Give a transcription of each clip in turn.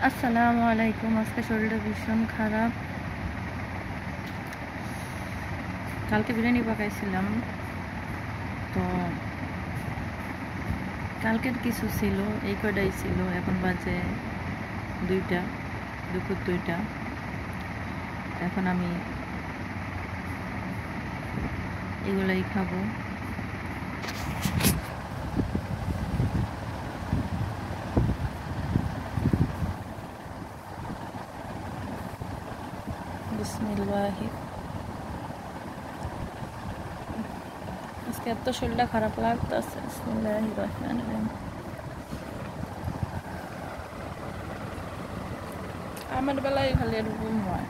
আসসালামু আলাইকুম। আজকে শরীরটা ভীষণ খারাপ। কালকে বিরিয়ানি পাকাইছিলাম, তো কালকের কিছু ছিল, এই কয়টাই ছিল। এখন বাজে 2টা, দুপুর 2টা। এখন আমি এগুলাই খাবো। বিসমিল্লাহ। আজকে এত শরীরটা খারাপ লাগতেছে। বিসমিল্লাহির রহমানির রহিম। আমার বেলায় খালি এরকম হয়।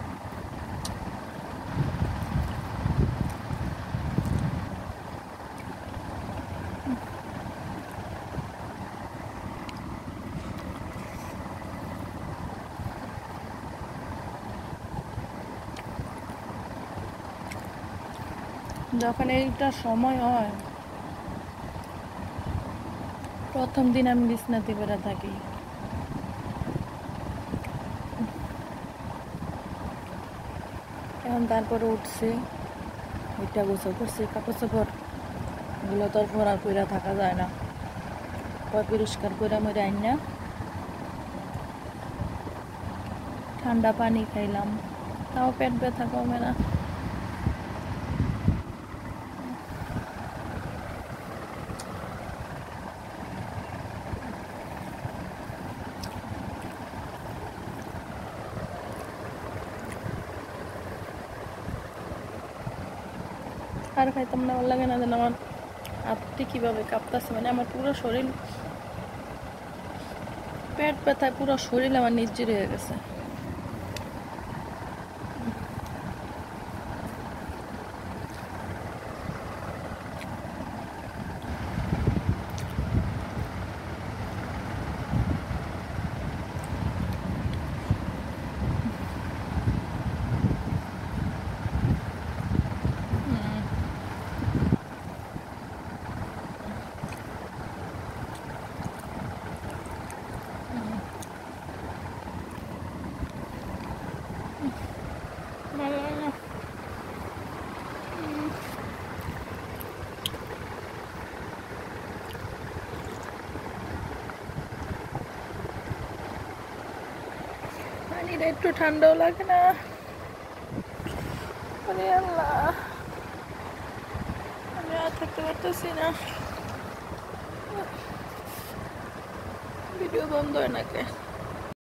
যখন এইটা সময় হয়, প্রথম দিন আমি বিছনাতে পড়ে থাকি। এখন তারপরে উঠছি, ওইটা গোসল করছি, কাপড় চাপড় এগুলো তো আর ভরা কইরা থাকা যায় না। পরিষ্কার করে মরে আইন না, ঠান্ডা পানি খাইলাম, তাও পেট ব্যথা কমে না। আর খাইতাম না, ভালো লাগে না। যেন আমার হাতটি কীভাবে কাঁপতেছে, মানে আমার পুরো শরীর পেট ব্যথায় পুরো শরীর আমার নির্জীব হয়ে গেছে। ভালো লাগে না। পানিটা একটু ঠান্ডাও লাগে না। আরে আল্লাহ, আমি আর থাকতে পারতেছি না। ভিডিও বন্ধ হয় নাকি?